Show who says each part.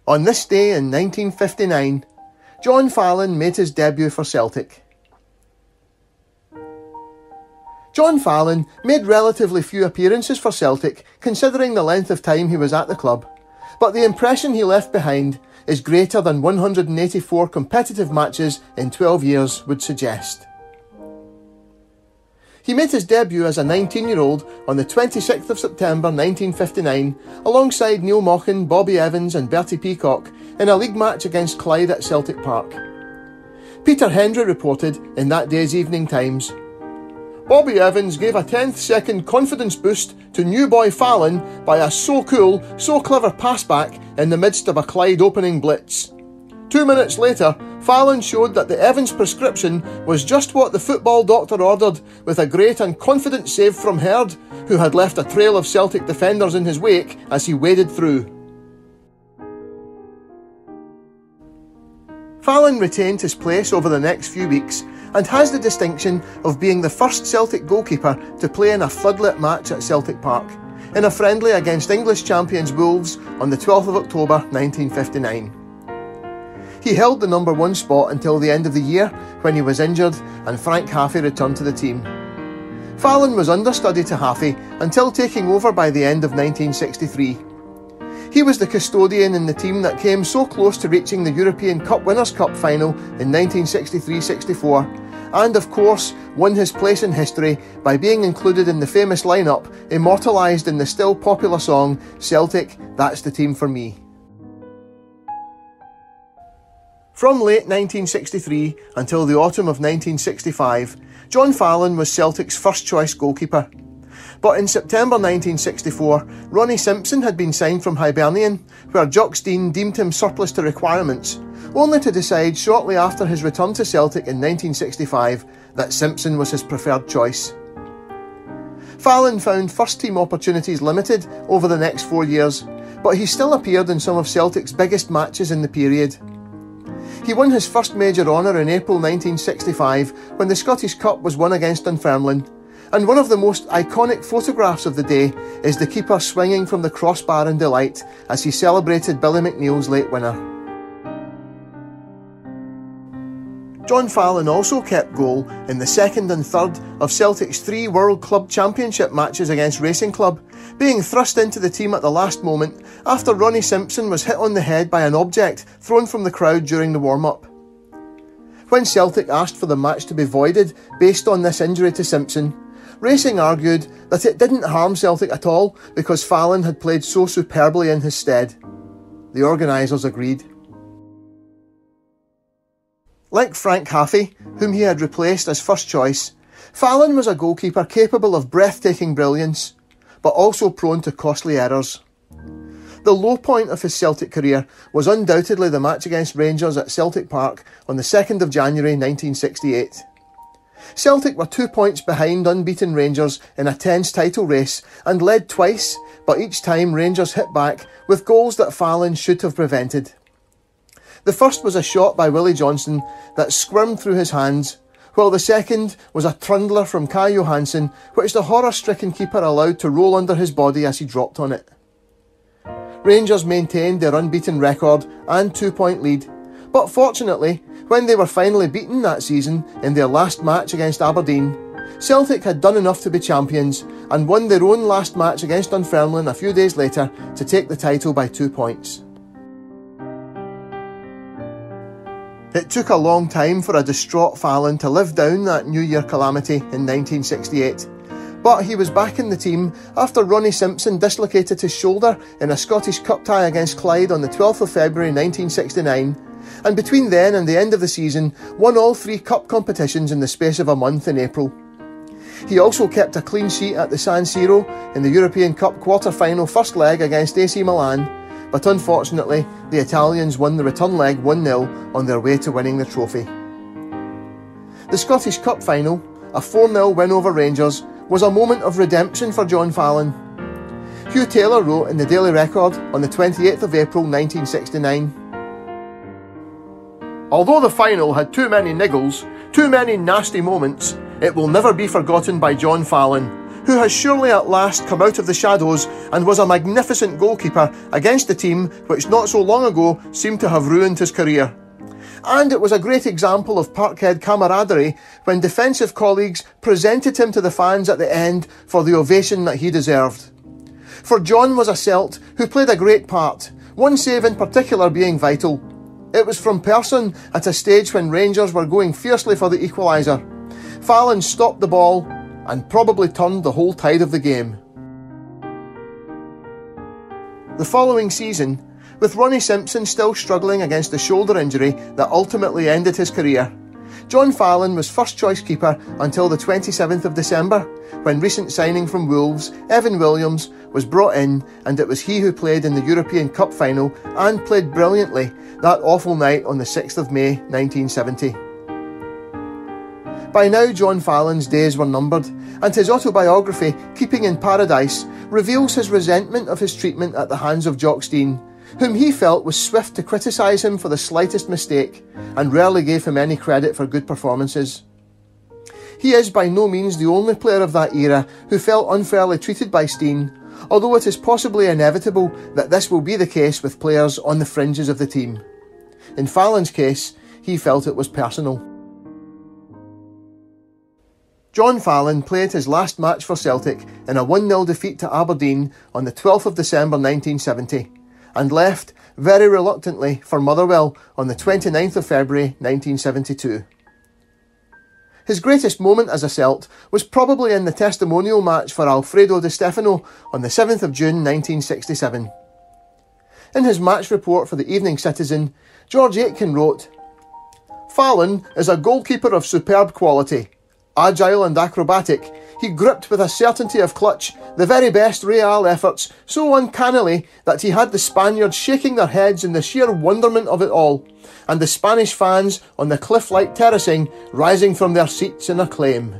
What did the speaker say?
Speaker 1: On this day in 1959, John Fallon made his debut for Celtic. John Fallon made relatively few appearances for Celtic considering the length of time he was at the club, but the impression he left behind is greater than 184 competitive matches in 12 years would suggest. He made his debut as a 19-year-old on the 26th of September 1959 alongside Neil Mochan, Bobby Evans and Bertie Peacock in a league match against Clyde at Celtic Park. Peter Hendry reported in that day's Evening Times, "Bobby Evans gave a 10th second confidence boost to new boy Fallon by a so cool, so clever pass back in the midst of a Clyde opening blitz. 2 minutes later, Fallon showed that the Evans prescription was just what the football doctor ordered, with a great and confident save from Herd, who had left a trail of Celtic defenders in his wake as he waded through." Fallon retained his place over the next few weeks and has the distinction of being the first Celtic goalkeeper to play in a floodlit match at Celtic Park, in a friendly against English champions Wolves on the 12th of October 1959. He held the number 1 spot until the end of the year when he was injured and Frank Haffey returned to the team. Fallon was understudy to Haffey until taking over by the end of 1963. He was the custodian in the team that came so close to reaching the European Cup Winners' Cup final in 1963-64 and of course won his place in history by being included in the famous lineup immortalised in the still popular song Celtic, That's the Team for Me. From late 1963 until the autumn of 1965, John Fallon was Celtic's first choice goalkeeper. But in September 1964, Ronnie Simpson had been signed from Hibernian, where Jock Stein deemed him surplus to requirements, only to decide shortly after his return to Celtic in 1965 that Simpson was his preferred choice. Fallon found first-team opportunities limited over the next 4 years, but he still appeared in some of Celtic's biggest matches in the period. He won his first major honour in April 1965 when the Scottish Cup was won against Dunfermline, and one of the most iconic photographs of the day is the keeper swinging from the crossbar in delight as he celebrated Billy McNeill's late winner. John Fallon also kept goal in the second and third of Celtic's 3 World Club Championship matches against Racing Club, being thrust into the team at the last moment after Ronnie Simpson was hit on the head by an object thrown from the crowd during the warm-up. When Celtic asked for the match to be voided based on this injury to Simpson, Racing argued that it didn't harm Celtic at all because Fallon had played so superbly in his stead. The organisers agreed. Like Frank Haffey, whom he had replaced as first choice, Fallon was a goalkeeper capable of breathtaking brilliance, but also prone to costly errors. The low point of his Celtic career was undoubtedly the match against Rangers at Celtic Park on the 2nd of January 1968. Celtic were 2 points behind unbeaten Rangers in a tense title race and led twice, but each time Rangers hit back with goals that Fallon should have prevented. The first was a shot by Willie Johnson that squirmed through his hands, while the second was a trundler from Kai Johansson, which the horror-stricken keeper allowed to roll under his body as he dropped on it. Rangers maintained their unbeaten record and 2-point lead, but fortunately, when they were finally beaten that season in their last match against Aberdeen, Celtic had done enough to be champions and won their own last match against Dunfermline a few days later to take the title by 2 points. It took a long time for a distraught Fallon to live down that New Year calamity in 1968, but he was back in the team after Ronnie Simpson dislocated his shoulder in a Scottish Cup tie against Clyde on the 12th of February 1969, and between then and the end of the season won all 3 cup competitions in the space of a month in April. He also kept a clean sheet at the San Siro in the European Cup quarter-final first leg against AC Milan, but unfortunately the Italians won the return leg 1-0 on their way to winning the trophy. The Scottish Cup final, a 4-0 win over Rangers, was a moment of redemption for John Fallon. Hugh Taylor wrote in the Daily Record on the 28th of April 1969, "Although the final had too many niggles, too many nasty moments, it will never be forgotten by John Fallon, who has surely at last come out of the shadows and was a magnificent goalkeeper against a team which not so long ago seemed to have ruined his career. And it was a great example of Parkhead camaraderie when defensive colleagues presented him to the fans at the end for the ovation that he deserved. For John was a Celt who played a great part, one save in particular being vital. It was from Person at a stage when Rangers were going fiercely for the equaliser. Fallon stopped the ball and probably turned the whole tide of the game. The following season, with Ronnie Simpson still struggling against a shoulder injury that ultimately ended his career, John Fallon was first choice keeper until the 27th of December, when recent signing from Wolves, Evan Williams, was brought in, and it was he who played in the European Cup final and played brilliantly that awful night on the 6th of May 1970. By now John Fallon's days were numbered, and his autobiography, Keeping in Paradise, reveals his resentment of his treatment at the hands of Jock Stein, whom he felt was swift to criticise him for the slightest mistake, and rarely gave him any credit for good performances. He is by no means the only player of that era who felt unfairly treated by Stein, although it is possibly inevitable that this will be the case with players on the fringes of the team. In Fallon's case, he felt it was personal. John Fallon played his last match for Celtic in a 1-0 defeat to Aberdeen on the 12th of December 1970, and left, very reluctantly, for Motherwell on the 29th of February 1972. His greatest moment as a Celt was probably in the testimonial match for Alfredo Di Stefano on the 7th of June 1967. In his match report for the Evening Citizen, George Aitken wrote, "Fallon is a goalkeeper of superb quality. Agile and acrobatic, he gripped with a certainty of clutch the very best Real efforts so uncannily that he had the Spaniards shaking their heads in the sheer wonderment of it all, and the Spanish fans on the cliff-like terracing rising from their seats in acclaim."